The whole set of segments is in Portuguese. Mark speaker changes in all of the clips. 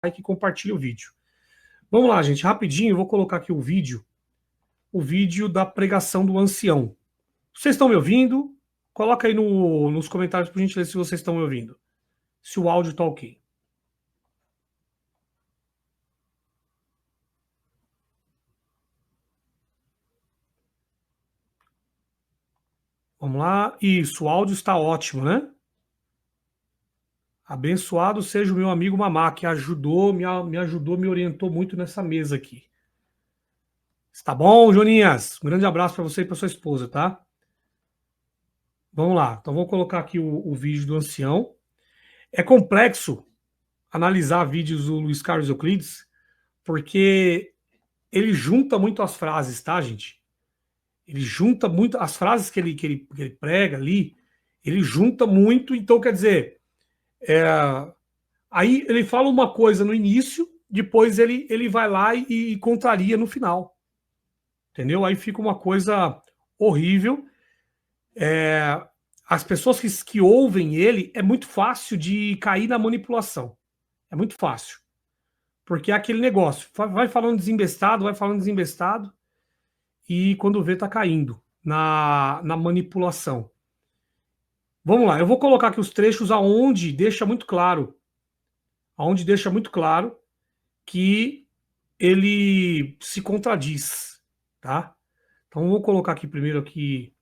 Speaker 1: like e compartilha o vídeo. Vamos lá, gente, rapidinho, eu vou colocar aqui o vídeo da pregação do ancião. Vocês estão me ouvindo? Coloca aí nos comentários, por gentileza, se vocês estão me ouvindo. Se o áudio está ok. Vamos lá. Isso, o áudio está ótimo, né? Abençoado seja o meu amigo Mamá, que me ajudou, me orientou muito nessa mesa aqui. Está bom, Joninhas? Um grande abraço para você e para sua esposa, tá? Vamos lá. Então, vou colocar aqui o vídeo do ancião. É complexo analisar vídeos do Luiz Carlos Euclides, porque ele junta muito as frases, tá, gente? Ele junta muito as frases que ele prega ali, ele junta muito, então quer dizer, aí ele fala uma coisa no início, depois ele vai lá e contraria no final. Entendeu? Aí fica uma coisa horrível. As pessoas que ouvem ele, é muito fácil de cair na manipulação. É muito fácil. Porque é aquele negócio, vai falando desembestado, e quando vê, tá caindo na manipulação. Vamos lá, eu vou colocar aqui os trechos aonde deixa muito claro que ele se contradiz, tá? Então vou colocar aqui primeiro aqui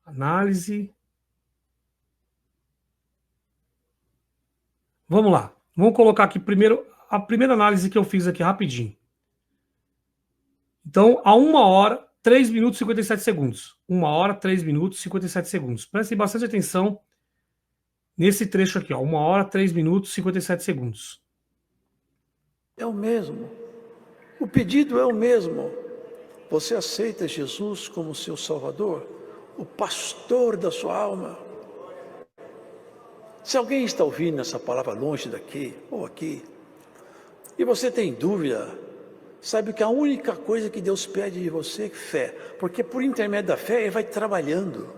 Speaker 1: análise. Vamos lá. Vamos colocar aqui primeiro a primeira análise que eu fiz aqui rapidinho. Então, a 1 hora, 3 minutos e 57 segundos. 1 hora, 3 minutos e 57 segundos. Prestem bastante atenção nesse trecho aqui, ó. 1 hora, 3 minutos e 57 segundos.
Speaker 2: É o mesmo. O pedido é o mesmo. Você aceita Jesus como seu Salvador, o pastor da sua alma? Se alguém está ouvindo essa palavra longe daqui ou aqui, e você tem dúvida, sabe que a única coisa que Deus pede de você é fé, porque por intermédio da fé Ele vai trabalhando.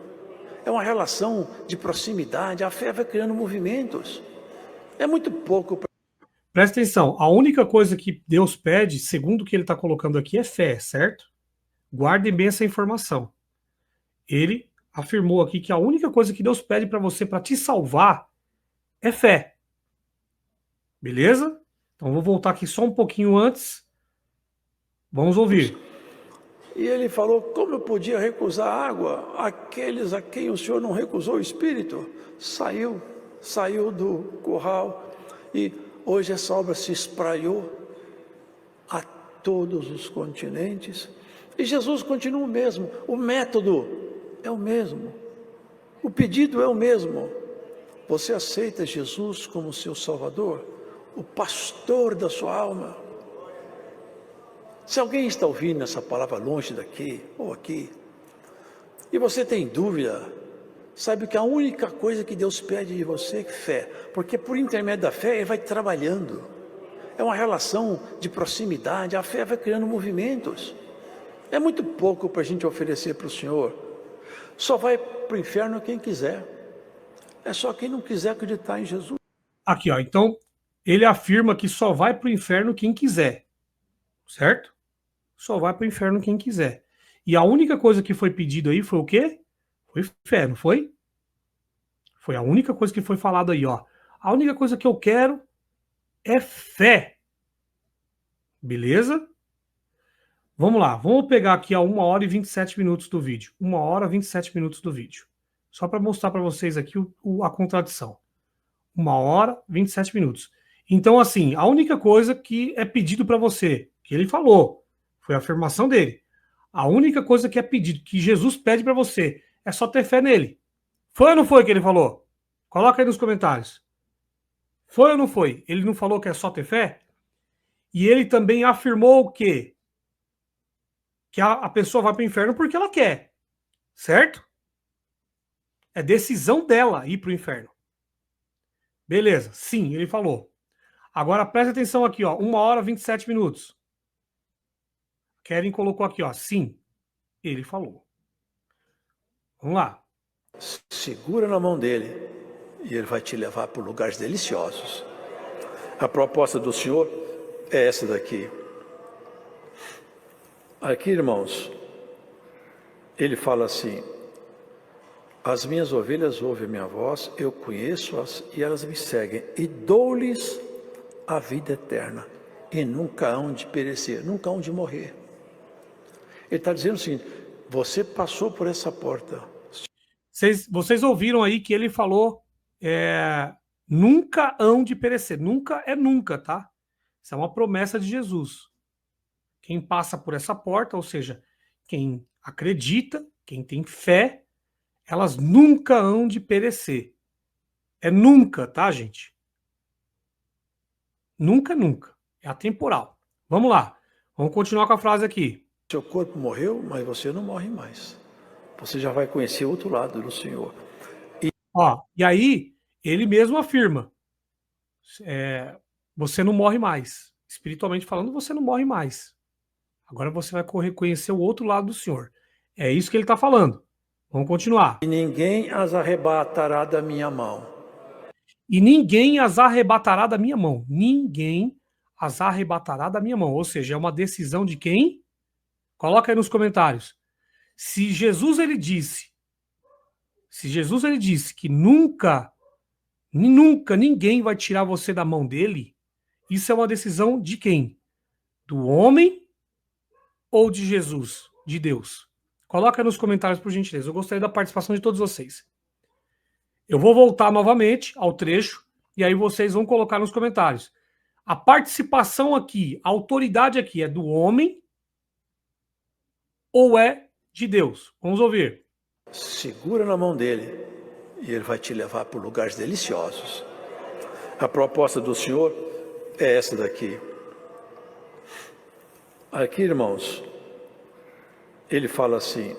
Speaker 2: É uma relação de proximidade, a fé vai criando movimentos. É muito pouco.
Speaker 1: Presta atenção, a única coisa que Deus pede, segundo o que ele está colocando aqui, é fé, certo? Guardem bem essa informação. Ele afirmou aqui que a única coisa que Deus pede para você, para te salvar, é fé. Beleza? Então vou voltar aqui só um pouquinho antes. Vamos ouvir.
Speaker 2: E ele falou, como eu podia recusar água àqueles a quem o Senhor não recusou o Espírito? Saiu do curral e hoje essa obra se espraiou a todos os continentes. E Jesus continua o mesmo, o método é o mesmo, o pedido é o mesmo. Você aceita Jesus como seu Salvador, o pastor da sua alma? Se alguém está ouvindo essa palavra longe daqui ou aqui, e você tem dúvida, sabe que a única coisa que Deus pede de você é fé, porque por intermédio da fé Ele vai trabalhando. É uma relação de proximidade, a fé vai criando movimentos. É muito pouco para a gente oferecer para o Senhor. Só vai para o inferno quem quiser. É só quem não quiser acreditar em Jesus.
Speaker 1: Aqui, ó. Então, ele afirma que só vai para o inferno quem quiser. Certo? Só vai para o inferno quem quiser. E a única coisa que foi pedido aí foi o quê? Foi fé, não foi? Foi a única coisa que foi falado aí, ó. A única coisa que eu quero é fé. Beleza? Vamos lá, vamos pegar aqui a 1 hora e 27 minutos do vídeo. 1 hora e 27 minutos do vídeo. Só para mostrar para vocês aqui a contradição. 1 hora e 27 minutos. Então, assim, a única coisa que é pedido para você, que ele falou, foi a afirmação dele. A única coisa que é pedido, que Jesus pede para você, é só ter fé nele. Foi ou não foi que ele falou? Coloca aí nos comentários. Foi ou não foi? Ele não falou que é só ter fé? E ele também afirmou o quê? Que a pessoa vai para o inferno porque ela quer. Certo? É decisão dela ir para o inferno. Beleza, sim, ele falou. Agora presta atenção aqui, ó. 1 hora e 27 minutos. Keren colocou aqui, ó. Sim, ele falou. Vamos lá.
Speaker 2: Segura na mão dele e ele vai te levar por lugares deliciosos. A proposta do Senhor é essa daqui. Aqui, irmãos, ele fala assim: as minhas ovelhas ouvem a minha voz, eu conheço-as e elas me seguem, e dou-lhes a vida eterna, e nunca hão de perecer, nunca hão de morrer. Ele está dizendo assim: você passou por essa porta.
Speaker 1: Vocês ouviram aí que ele falou nunca hão de perecer. Nunca é nunca, tá? Isso é uma promessa de Jesus. Quem passa por essa porta, ou seja, quem acredita, quem tem fé, elas nunca hão de perecer. É nunca, tá, gente? Nunca, nunca. É atemporal. Vamos lá. Vamos continuar com a frase aqui.
Speaker 2: Seu corpo morreu, mas você não morre mais. Você já vai conhecer o outro lado do Senhor.
Speaker 1: E aí, ele mesmo afirma: você não morre mais. Espiritualmente falando, você não morre mais. Agora você vai conhecer o outro lado do Senhor. É isso que ele está falando. Vamos continuar.
Speaker 2: E ninguém as arrebatará da minha mão.
Speaker 1: E ninguém as arrebatará da minha mão. Ninguém as arrebatará da minha mão. Ou seja, é uma decisão de quem? Coloca aí nos comentários. Se Jesus ele disse que nunca ninguém vai tirar você da mão dele, isso é uma decisão de quem? Do homem ou de Jesus, de Deus? Coloca nos comentários, por gentileza. Eu gostaria da participação de todos vocês. Eu vou voltar novamente ao trecho e aí vocês vão colocar nos comentários. A participação aqui, a autoridade aqui é do homem ou é de Deus? Vamos ouvir.
Speaker 2: Segura na mão dele e ele vai te levar por lugares deliciosos. A proposta do Senhor é essa daqui. Aqui, irmãos, ele fala assim: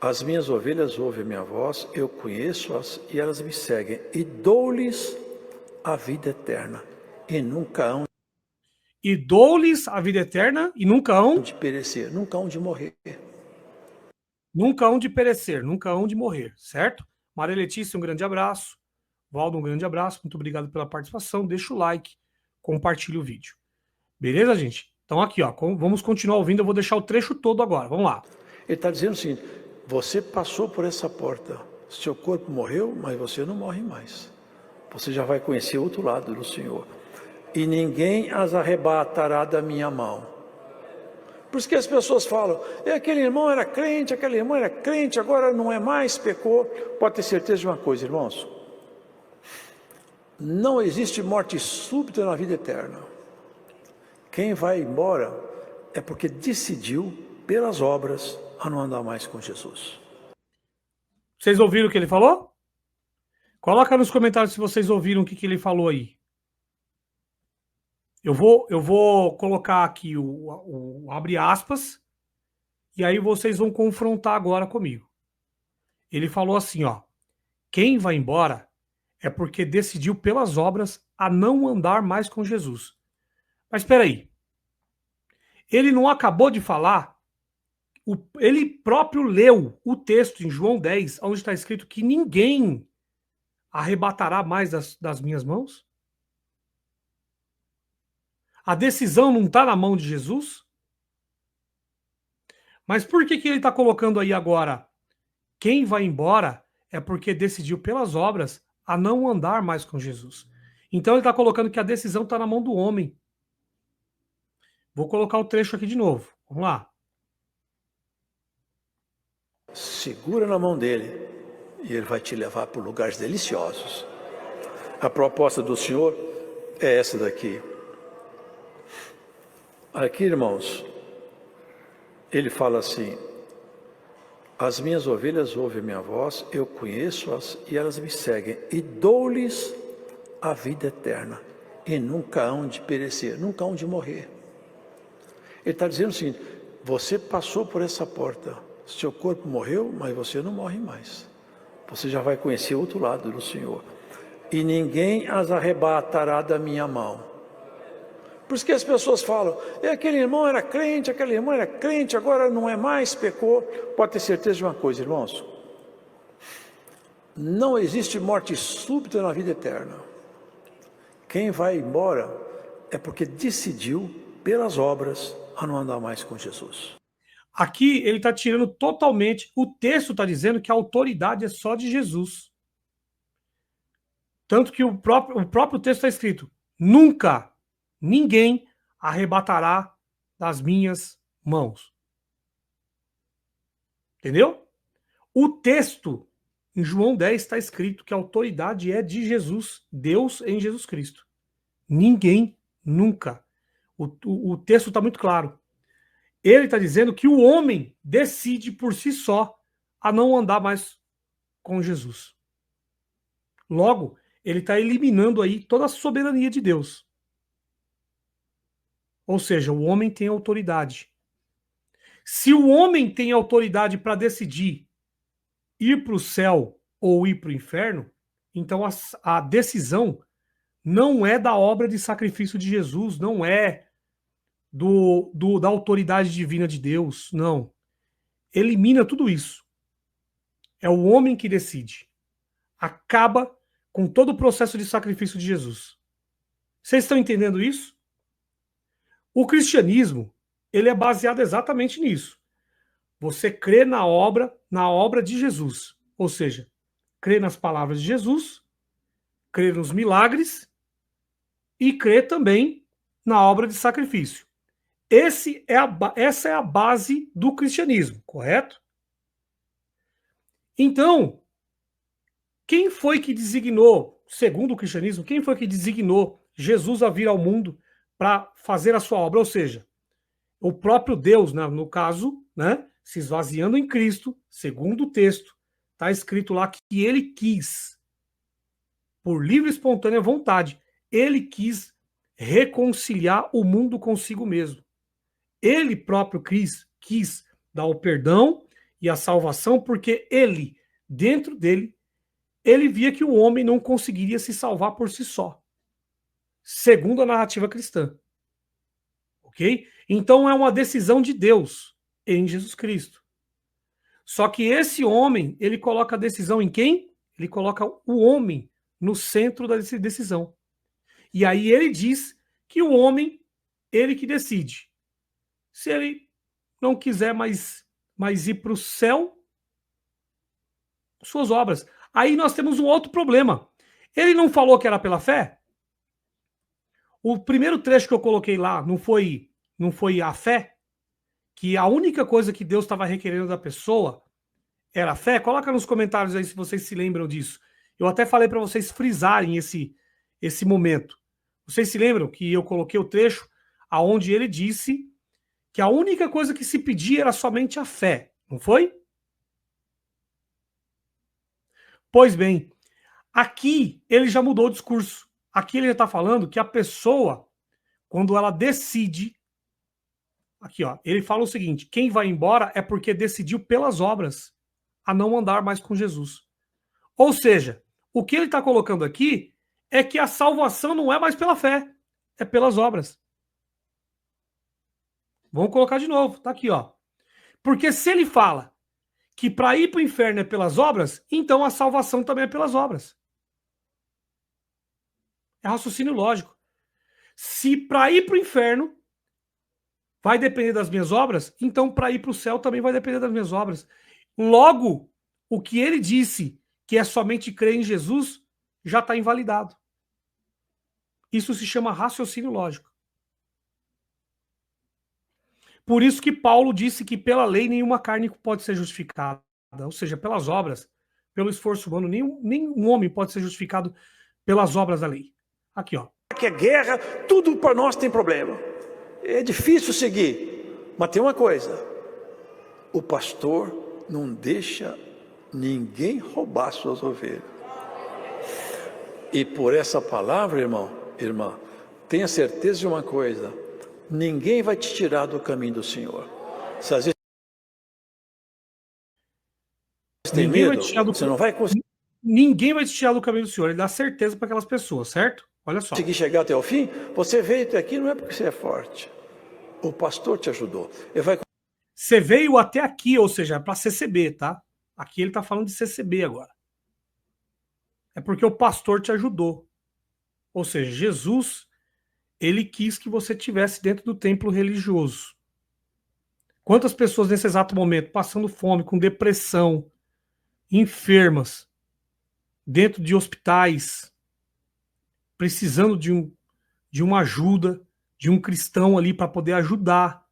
Speaker 2: as minhas ovelhas ouvem a minha voz, eu conheço-as e elas me seguem, e dou-lhes a vida eterna, e nunca hão
Speaker 1: E dou-lhes a vida eterna e nunca hão
Speaker 2: de perecer, nunca hão de morrer.
Speaker 1: Nunca hão de perecer, nunca hão de morrer, certo? Maria Letícia, um grande abraço. Valdo, um grande abraço. Muito obrigado pela participação. Deixa o like, compartilhe o vídeo. Beleza, gente? Então aqui, ó, vamos continuar ouvindo. Eu vou deixar o trecho todo agora. Vamos lá.
Speaker 2: Ele está dizendo assim: você passou por essa porta. Seu corpo morreu, mas você não morre mais. Você já vai conhecer o outro lado do Senhor. E ninguém as arrebatará da minha mão. Por isso que as pessoas falam: aquele irmão era crente, aquela irmã era crente, agora não é mais, pecou. Pode ter certeza de uma coisa, irmãos: não existe morte súbita na vida eterna. Quem vai embora é porque decidiu, pelas obras, a não andar mais com Jesus.
Speaker 1: Vocês ouviram o que ele falou? Coloca nos comentários se vocês ouviram o que ele falou aí. Eu vou colocar aqui o abre aspas e aí vocês vão confrontar agora comigo. Ele falou assim, ó: quem vai embora é porque decidiu pelas obras a não andar mais com Jesus. Mas espera aí. Ele não acabou de falar, ele próprio leu o texto em João 10, onde está escrito que ninguém arrebatará mais das minhas mãos? A decisão não está na mão de Jesus? Mas por que ele está colocando aí agora? Quem vai embora é porque decidiu pelas obras a não andar mais com Jesus. Então ele está colocando que a decisão está na mão do homem. Vou colocar o trecho aqui de novo. Vamos lá.
Speaker 2: Segura na mão dele e ele vai te levar por lugares deliciosos. A proposta do Senhor é essa daqui. Aqui, irmãos, ele fala assim: as minhas ovelhas ouvem a minha voz, eu conheço-as e elas me seguem, e dou-lhes a vida eterna, e nunca hão de perecer, nunca hão de morrer. Ele está dizendo assim: você passou por essa porta, seu corpo morreu, mas você não morre mais. Você já vai conhecer o outro lado do Senhor. E ninguém as arrebatará da minha mão. Por isso que as pessoas falam: aquele irmão era crente, aquela irmã era crente, agora não é mais, pecou. Pode ter certeza de uma coisa, irmãos: não existe morte súbita na vida eterna. Quem vai embora é porque decidiu, pelas obras, a não andar mais com Jesus.
Speaker 1: Aqui ele está tirando totalmente. O texto está dizendo que a autoridade é só de Jesus. Tanto que o próprio texto está escrito: nunca ninguém arrebatará das minhas mãos. Entendeu? O texto, em João 10, está escrito que a autoridade é de Jesus, Deus em Jesus Cristo. Ninguém, nunca. O texto está muito claro. Ele está dizendo que o homem decide por si só a não andar mais com Jesus. Logo, ele está eliminando aí toda a soberania de Deus. Ou seja, o homem tem autoridade. Se o homem tem autoridade para decidir ir para o céu ou ir para o inferno, então a decisão não é da obra de sacrifício de Jesus, não é da autoridade divina de Deus, não. Elimina tudo isso. É o homem que decide. Acaba com todo o processo de sacrifício de Jesus. Vocês estão entendendo isso? O cristianismo, ele é baseado exatamente nisso. Você crê na obra de Jesus. Ou seja, crê nas palavras de Jesus, crê nos milagres e crê também na obra de sacrifício. Essa é a base do cristianismo, correto? Então, quem foi que designou, segundo o cristianismo, quem foi que designou Jesus a vir ao mundo para fazer a sua obra? Ou seja, o próprio Deus, né, no caso, né, se esvaziando em Cristo, segundo o texto, está escrito lá que ele quis, por livre e espontânea vontade, ele quis reconciliar o mundo consigo mesmo. Ele próprio quis dar o perdão e a salvação, porque ele, dentro dele, ele via que o homem não conseguiria se salvar por si só, segundo a narrativa cristã. Ok? Então é uma decisão de Deus em Jesus Cristo. Só que esse homem, ele coloca a decisão em quem? Ele coloca o homem no centro da decisão. E aí ele diz que o homem, ele que decide. Se ele não quiser mais ir para o céu, suas obras. Aí nós temos um outro problema. Ele não falou que era pela fé? O primeiro trecho que eu coloquei lá não foi a fé? Que a única coisa que Deus estava requerendo da pessoa era a fé? Coloca nos comentários aí se vocês se lembram disso. Eu até falei para vocês frisarem esse momento. Vocês se lembram que eu coloquei o trecho aonde ele disse que a única coisa que se pedia era somente a fé, não foi? Pois bem, aqui ele já mudou o discurso. Aqui ele está falando que a pessoa, quando ela decide, aqui ó, ele fala o seguinte: quem vai embora é porque decidiu pelas obras a não andar mais com Jesus. Ou seja, o que ele está colocando aqui é que a salvação não é mais pela fé, é pelas obras. Vamos colocar de novo, tá aqui ó. Porque se ele fala que para ir para o inferno é pelas obras, então a salvação também é pelas obras. É raciocínio lógico. Se para ir para o inferno vai depender das minhas obras, então para ir para o céu também vai depender das minhas obras. Logo, o que ele disse, que é somente crer em Jesus, já está invalidado. Isso se chama raciocínio lógico. Por isso que Paulo disse que pela lei nenhuma carne pode ser justificada. Ou seja, pelas obras, pelo esforço humano, nenhum homem pode ser justificado pelas obras da lei. Aqui, ó.
Speaker 2: Que é guerra, tudo para nós tem problema. É difícil seguir. Mas tem uma coisa: o pastor não deixa ninguém roubar suas ovelhas. E por essa palavra, irmã, tenha certeza de uma coisa: ninguém vai te tirar do caminho do Senhor. Se às vezes tem medo, você não vai conseguir.
Speaker 1: Ninguém vai te tirar do caminho do Senhor. Ele dá certeza para aquelas pessoas, certo? Olha só.
Speaker 2: Conseguir chegar até o fim. Você veio até aqui não é porque você é forte. O pastor te ajudou.
Speaker 1: Você veio até aqui, ou seja, para CCB, tá? Aqui ele está falando de CCB agora. É porque o pastor te ajudou. Ou seja, Jesus, ele quis que você estivesse dentro do templo religioso. Quantas pessoas nesse exato momento passando fome, com depressão, enfermas, dentro de hospitais, precisando de uma ajuda, de um cristão ali para poder ajudar.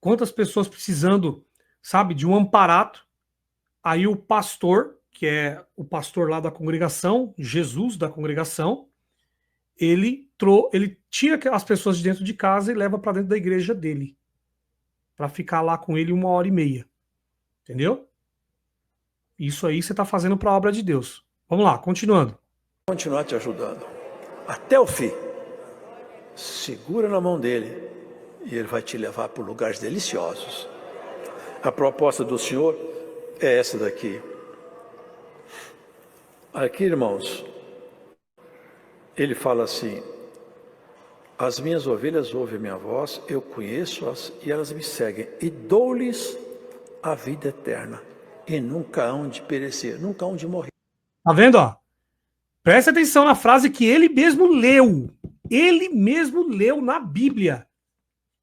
Speaker 1: Quantas pessoas precisando, sabe, de um amparato. Aí o pastor, que é o pastor lá da congregação, Jesus da congregação, ele tira as pessoas de dentro de casa e leva para dentro da igreja dele, para ficar lá com ele 1h30. Entendeu? Isso aí você está fazendo para a obra de Deus. Vamos lá, continuando.
Speaker 2: Continuar te ajudando até o fim. Segura na mão dele e ele vai te levar por lugares deliciosos. A proposta do Senhor é essa daqui. Aqui, irmãos, ele fala assim: as minhas ovelhas ouvem a minha voz, eu conheço-as e elas me seguem, e dou-lhes a vida eterna, e nunca hão de perecer, nunca hão de morrer.
Speaker 1: Tá vendo, ó? Presta atenção na frase que ele mesmo leu. Ele mesmo leu na Bíblia.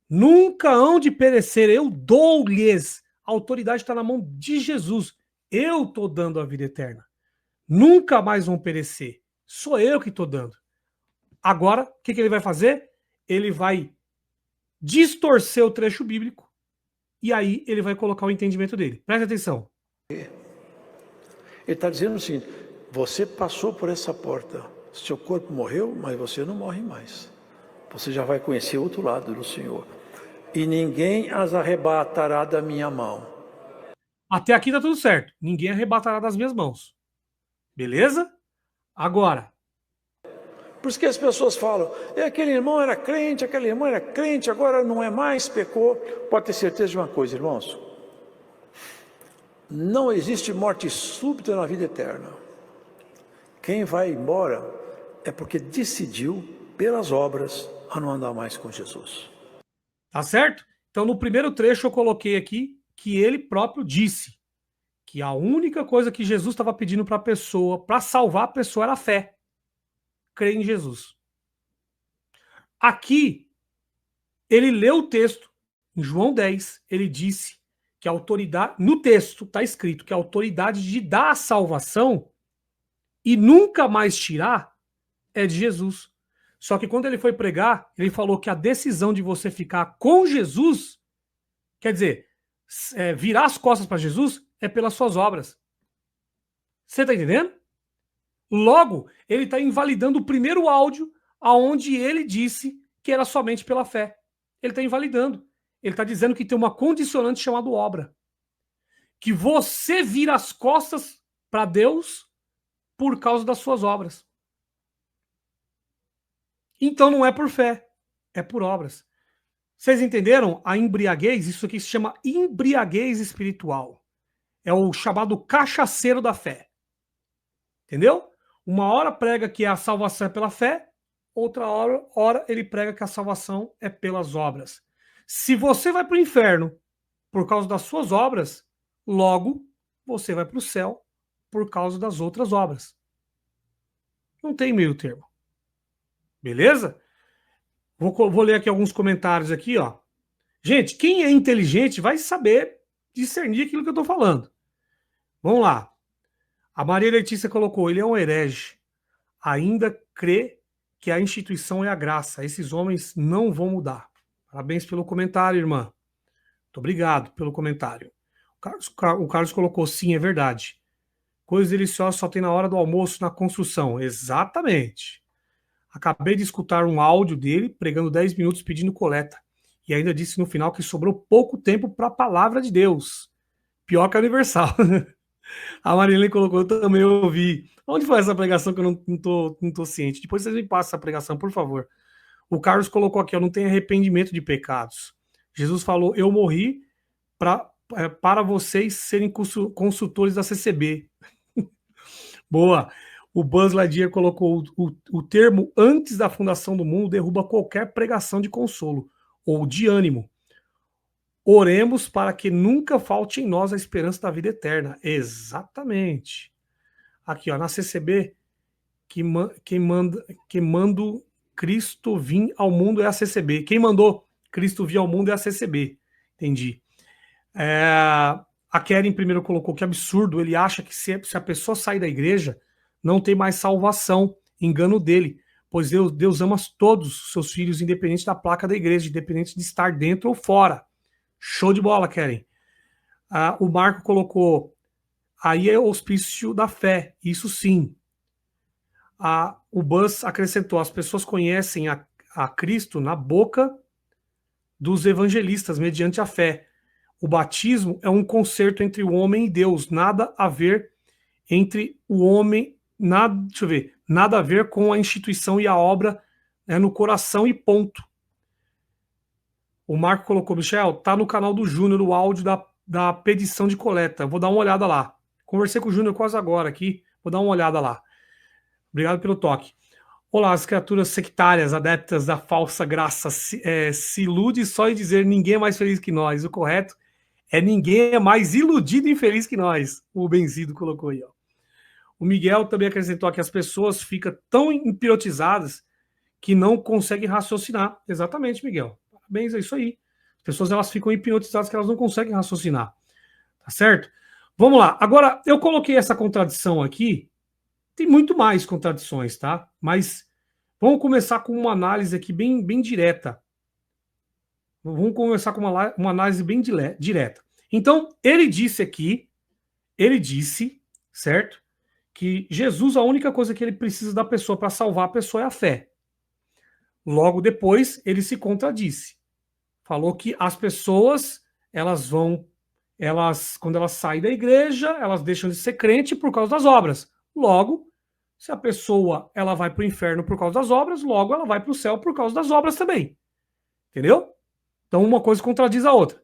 Speaker 1: Nunca hão de perecer, eu dou-lhes. A autoridade está na mão de Jesus. Eu estou dando a vida eterna. Nunca mais vão perecer. Sou eu que estou dando. Agora, o que ele vai fazer? Ele vai distorcer o trecho bíblico e aí ele vai colocar o entendimento dele. Presta atenção.
Speaker 2: Ele está dizendo assim: você passou por essa porta, seu corpo morreu, mas você não morre mais. Você já vai conhecer o outro lado do Senhor. E ninguém as arrebatará da minha mão.
Speaker 1: Até aqui tá tudo certo. Ninguém arrebatará das minhas mãos. Beleza? Agora.
Speaker 2: Por isso que as pessoas falam: aquele irmão era crente, aquela irmã era crente, agora não é mais, pecou. Pode ter certeza de uma coisa, irmãos: não existe morte súbita na vida eterna. Quem vai embora é porque decidiu, pelas obras, a não andar mais com Jesus.
Speaker 1: Tá certo? Então, no primeiro trecho eu coloquei aqui que ele próprio disse que a única coisa que Jesus estava pedindo para a pessoa, para salvar a pessoa, era a fé. Crer em Jesus. Aqui, ele leu o texto, em João 10, ele disse que a autoridade, no texto está escrito que a autoridade de dar a salvação e nunca mais tirar é de Jesus. Só que quando ele foi pregar, ele falou que a decisão de você ficar com Jesus, quer dizer, virar as costas para Jesus, é pelas suas obras. Você está entendendo? Logo, ele está invalidando o primeiro áudio aonde ele disse que era somente pela fé. Ele está invalidando. Ele está dizendo que tem uma condicionante chamada obra. Que você vira as costas para Deus por causa das suas obras. Então não é por fé, é por obras. Vocês entenderam a embriaguez? Isso aqui se chama embriaguez espiritual. É o chamado cachaceiro da fé. Entendeu? Uma hora prega que a salvação é pela fé, outra hora ele prega que a salvação é pelas obras. Se você vai para o inferno por causa das suas obras, logo você vai para o céu por causa das outras obras. Não tem meio termo. Beleza? Vou ler aqui alguns comentários aqui, ó. Gente, quem é inteligente vai saber discernir aquilo que eu estou falando. Vamos lá. A Maria Letícia colocou: ele é um herege. Ainda crê que a instituição é a graça. Esses homens não vão mudar. Parabéns pelo comentário, irmã. Muito obrigado pelo comentário. O Carlos colocou: sim, é verdade. Coisas deliciosas só tem na hora do almoço na construção. Exatamente. Acabei de escutar um áudio dele pregando 10 minutos pedindo coleta. E ainda disse no final que sobrou pouco tempo para a palavra de Deus. Pior que a Universal. A Marilene colocou: eu também ouvi. Onde foi essa pregação que eu não tô ciente? Depois vocês me passam essa pregação, por favor. O Carlos colocou aqui: ó, não tem arrependimento de pecados. Jesus falou: eu morri para vocês serem consultores da CCB. Boa. O Buzz Lightyear colocou: o termo antes da fundação do mundo derruba qualquer pregação de consolo ou de ânimo. Oremos para que nunca falte em nós a esperança da vida eterna. Exatamente. Aqui, ó, na CCB, quem manda Cristo vir ao mundo é a CCB. Quem mandou Cristo vir ao mundo é a CCB. Entendi. A Keren primeiro colocou que absurdo. Ele acha que se a pessoa sair da igreja, não tem mais salvação. Engano dele. Pois Deus ama todos os seus filhos, independente da placa da igreja, independente de estar dentro ou fora. Show de bola, Keren. O Marco colocou, aí é o hospício da fé, isso sim. O Buzz acrescentou, as pessoas conhecem a Cristo na boca dos evangelistas, mediante a fé. O batismo é um concerto entre o homem e Deus, nada a ver entre o homem, nada a ver com a instituição e a obra, né, no coração e ponto. O Marco colocou, Michel, tá no canal do Júnior o áudio da petição de coleta. Vou dar uma olhada lá. Conversei com o Júnior quase agora aqui. Vou dar uma olhada lá. Obrigado pelo toque. Olá, as criaturas sectárias, adeptas da falsa graça. Se ilude só em dizer ninguém é mais feliz que nós. O correto é ninguém é mais iludido e infeliz que nós. O Benzido colocou aí, ó. O Miguel também acrescentou que as pessoas ficam tão hipnotizadas que não conseguem raciocinar. Exatamente, Miguel. Parabéns, é isso aí. As pessoas elas ficam hipnotizadas que elas não conseguem raciocinar. Tá certo? Vamos lá. Agora, eu coloquei essa contradição aqui. Tem muito mais contradições, tá? Mas vamos começar com uma análise aqui bem direta. Vamos começar com uma análise bem direta. Então, ele disse, certo? Que Jesus, a única coisa que ele precisa da pessoa para salvar a pessoa é a fé. Logo depois, ele se contradisse. Falou que as pessoas, quando elas saem da igreja, elas deixam de ser crente por causa das obras. Logo, se a pessoa ela vai para o inferno por causa das obras, logo ela vai para o céu por causa das obras também. Entendeu? Então uma coisa contradiz a outra.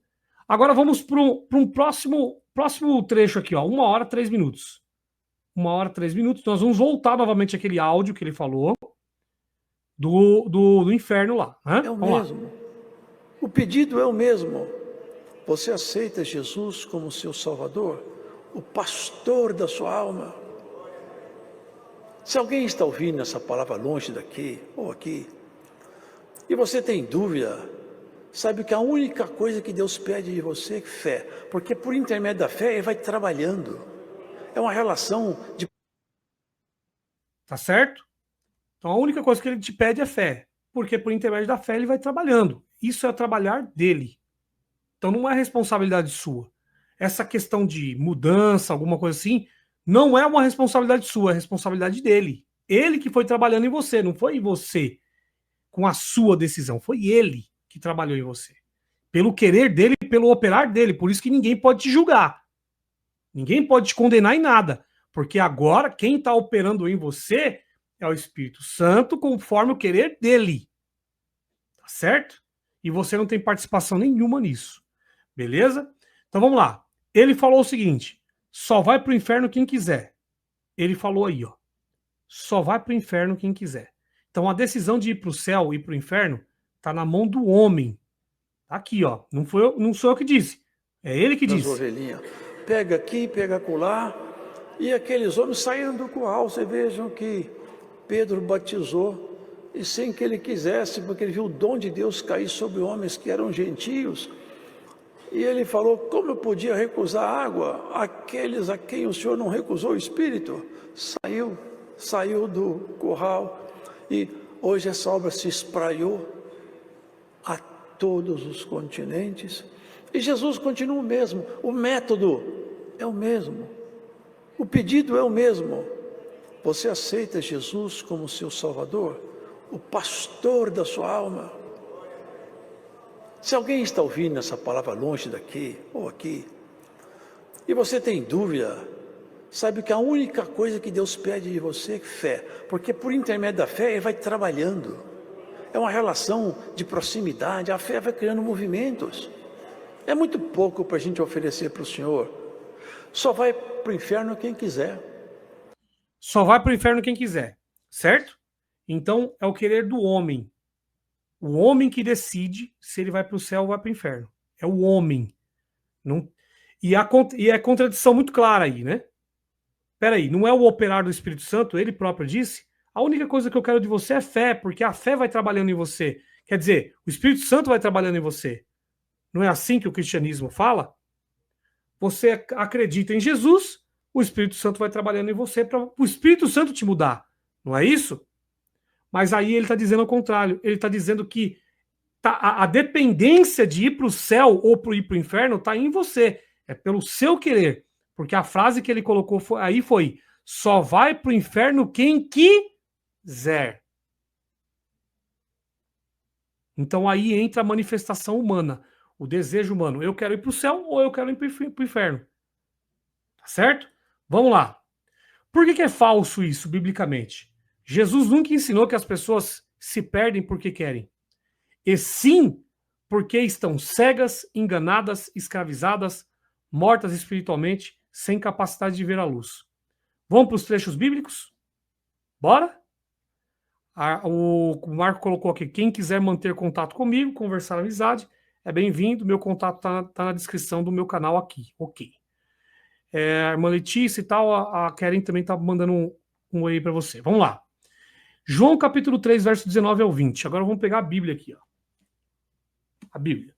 Speaker 1: Agora vamos para um próximo trecho aqui, ó, 1 hora 3 minutos. 1 hora 3 minutos. Nós vamos voltar novamente àquele áudio que ele falou do inferno lá. Né?
Speaker 2: É o mesmo. O pedido é o mesmo. Você aceita Jesus como seu Salvador, o pastor da sua alma? Se alguém está ouvindo essa palavra longe daqui ou aqui, e você tem dúvida, sabe que a única coisa que Deus pede de você é fé, porque por intermédio da fé Ele vai trabalhando. É uma relação de...
Speaker 1: Tá certo? Então a única coisa que Ele te pede é fé, porque por intermédio da fé Ele vai trabalhando. Isso é o trabalhar dele. Então não é responsabilidade sua. Essa questão de mudança, alguma coisa assim, não é uma responsabilidade sua, é responsabilidade dele. Ele que foi trabalhando em você, não foi você com a sua decisão, foi ele que trabalhou em você. Pelo querer dele, pelo operar dele. Por isso que ninguém pode te julgar. Ninguém pode te condenar em nada. Porque agora quem está operando em você é o Espírito Santo conforme o querer dele. Tá certo? E você não tem participação nenhuma nisso. Beleza? Então vamos lá. Ele falou o seguinte: só vai para o inferno quem quiser. Ele falou aí, ó. Só vai para o inferno quem quiser. Então a decisão de ir para o céu e para o inferno está na mão do homem. Tá aqui, ó. Não sou eu que disse. É ele que disse.
Speaker 2: Ovelhinhas. Pega aqui, pega acolá. E aqueles homens saíram do curral. Vocês vejam que Pedro batizou. E sem que ele quisesse, porque ele viu o dom de Deus cair sobre homens que eram gentios. E ele falou, como eu podia recusar água? Aqueles a quem o Senhor não recusou o Espírito. Saiu do curral. E hoje essa obra se espraiou a todos os continentes. E Jesus continua o mesmo. O método é o mesmo. O pedido é o mesmo. Você aceita Jesus como seu Salvador? O pastor da sua alma? Se alguém está ouvindo essa palavra longe daqui ou aqui, e você tem dúvida, sabe que a única coisa que Deus pede de você é fé, porque por intermédio da fé Ele vai trabalhando. É uma relação de proximidade, a fé vai criando movimentos. É muito pouco para a gente oferecer para o Senhor. Só vai para o inferno quem quiser.
Speaker 1: Só vai para o inferno quem quiser, certo? Então é o querer do homem. O homem que decide se ele vai para o céu ou vai para o inferno. É o homem. Não... E é contradição muito clara aí, né? Peraí, não é o operar do Espírito Santo? Ele próprio disse, A única coisa que eu quero de você é fé, porque a fé vai trabalhando em você. Quer dizer, o Espírito Santo vai trabalhando em você. Não é assim que o cristianismo fala? Você acredita em Jesus, o Espírito Santo vai trabalhando em você para o Espírito Santo te mudar. Não é isso? Mas aí ele está dizendo ao contrário. Ele está dizendo que a dependência de ir para o céu ou ir para o inferno está em você. É pelo seu querer. Porque a frase que ele colocou aí foi: só vai para o inferno quem quiser. Então aí entra a manifestação humana, o desejo humano. Eu quero ir para o céu ou eu quero ir para o inferno. Tá certo? Vamos lá. Por que é falso isso, biblicamente? Jesus nunca ensinou que as pessoas se perdem porque querem. E sim porque estão cegas, enganadas, escravizadas, mortas espiritualmente, sem capacidade de ver a luz. Vamos para os trechos bíblicos? Bora? O Marco colocou aqui: quem quiser manter contato comigo, conversar amizade, é bem-vindo. Meu contato está na descrição do meu canal aqui. Ok. A irmã Letícia e tal, a Karen também está mandando um oi para você. Vamos lá. João capítulo 3, verso 19 ao 20. Agora vamos pegar a Bíblia aqui. Ó. A Bíblia.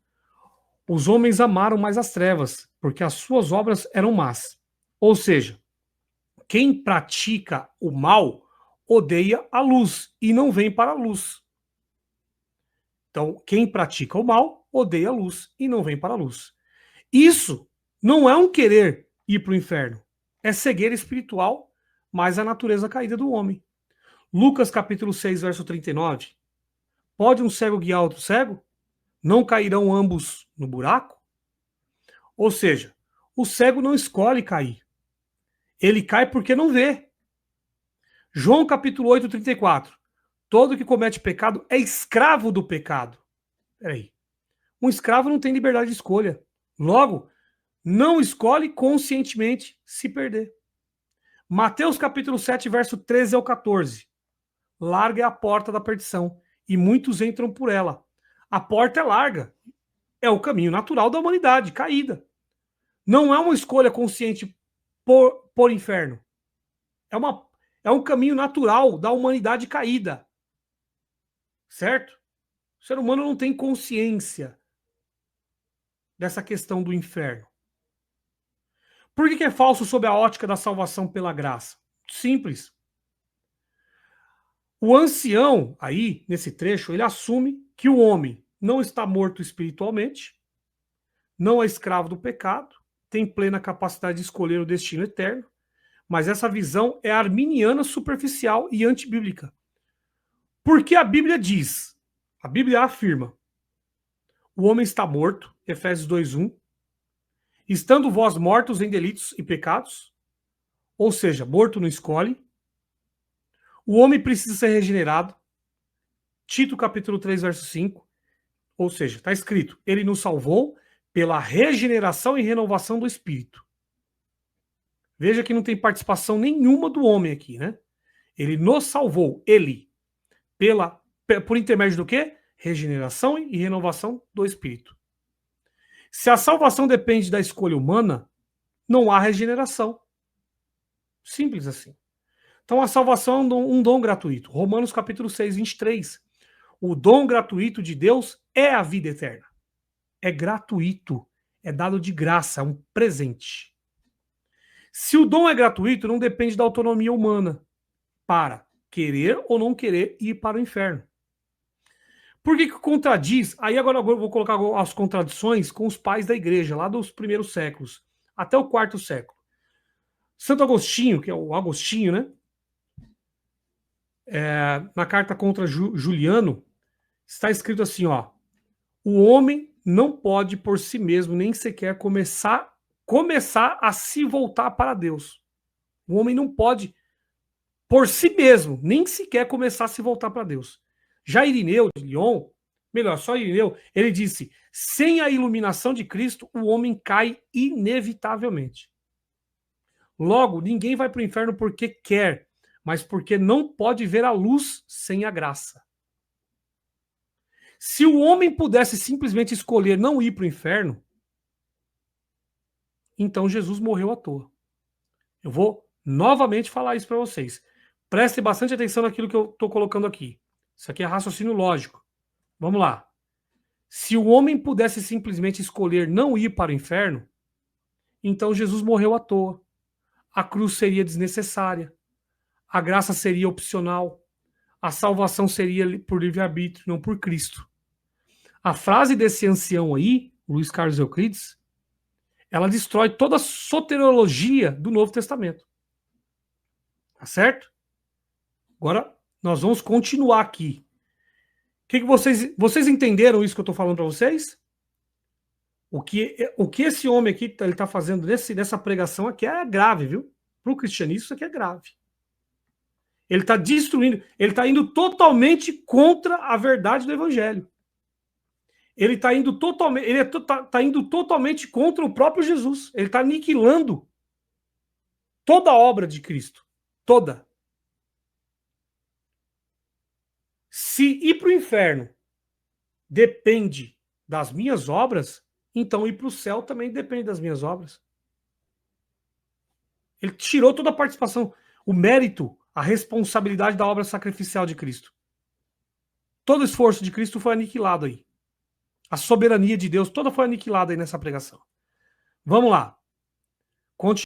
Speaker 1: Os homens amaram mais as trevas, porque as suas obras eram más. Ou seja, quem pratica o mal odeia a luz e não vem para a luz. Então, quem pratica o mal odeia a luz e não vem para a luz. Isso não é um querer ir para o inferno. É cegueira espiritual, mas a natureza caída do homem. Lucas capítulo 6, verso 39. Pode um cego guiar outro cego? Não cairão ambos no buraco? Ou seja, o cego não escolhe cair. Ele cai porque não vê. João capítulo 8, 34. Todo que comete pecado é escravo do pecado. Peraí. Um escravo não tem liberdade de escolha. Logo, não escolhe conscientemente se perder. Mateus capítulo 7, verso 13 ao 14. Larga é a porta da perdição, e muitos entram por ela. A porta é larga. É o caminho natural da humanidade, caída. Não é uma escolha consciente por inferno. É um caminho natural da humanidade caída. Certo? O ser humano não tem consciência dessa questão do inferno. Por que é falso sob a ótica da salvação pela graça? Simples. O ancião, aí, nesse trecho, ele assume que o homem não está morto espiritualmente, não é escravo do pecado, tem plena capacidade de escolher o destino eterno, mas essa visão é arminiana, superficial e antibíblica. Porque a Bíblia diz, a Bíblia afirma, o homem está morto, Efésios 2:1, estando vós mortos em delitos e pecados, ou seja, morto não escolhe, o homem precisa ser regenerado, Tito capítulo 3, verso 5, ou seja, está escrito, ele nos salvou pela regeneração e renovação do Espírito. Veja que não tem participação nenhuma do homem aqui, né? Ele nos salvou, ele, por intermédio do quê? Regeneração e renovação do Espírito. Se a salvação depende da escolha humana, não há regeneração. Simples assim. Então a salvação é um dom gratuito. Romanos capítulo 6, 23. O dom gratuito de Deus é a vida eterna. É gratuito. É dado de graça, é um presente. Se o dom é gratuito, não depende da autonomia humana para querer ou não querer ir para o inferno. Por que contradiz? Aí agora eu vou colocar as contradições com os pais da igreja, lá dos primeiros séculos, até o quarto século. Santo Agostinho, que é o Agostinho, né? Na carta contra Juliano, está escrito assim, ó: o homem não pode por si mesmo nem sequer começar a se voltar para Deus. O homem não pode por si mesmo nem sequer começar a se voltar para Deus. Já Irineu de Lyon, melhor, só Irineu, ele disse: sem a iluminação de Cristo, o homem cai inevitavelmente. Logo, ninguém vai para o inferno porque quer, mas porque não pode ver a luz sem a graça. Se o homem pudesse simplesmente escolher não ir para o inferno, então Jesus morreu à toa. Eu vou novamente falar isso para vocês. Preste bastante atenção naquilo que eu estou colocando aqui. Isso aqui é raciocínio lógico. Vamos lá. Se o homem pudesse simplesmente escolher não ir para o inferno, então Jesus morreu à toa. A cruz seria desnecessária. A graça seria opcional. A salvação seria por livre-arbítrio, não por Cristo. A frase desse ancião aí, Luiz Carlos Euclides, ela destrói toda a soteriologia do Novo Testamento. Tá certo? Agora, nós vamos continuar aqui. Que vocês entenderam isso que eu estou falando para vocês? O que esse homem aqui ele está fazendo nessa pregação aqui é grave, viu? Para o cristianismo isso aqui é grave. Ele está destruindo, ele está indo totalmente contra a verdade do evangelho. Ele está indo totalmente, tá indo totalmente contra o próprio Jesus. Ele está aniquilando toda a obra de Cristo. Toda. Se ir para o inferno depende das minhas obras, então ir para o céu também depende das minhas obras. Ele tirou toda a participação, o mérito, a responsabilidade da obra sacrificial de Cristo. Todo o esforço de Cristo foi aniquilado aí. A soberania de Deus toda foi aniquilada aí nessa pregação. Vamos lá. Continua.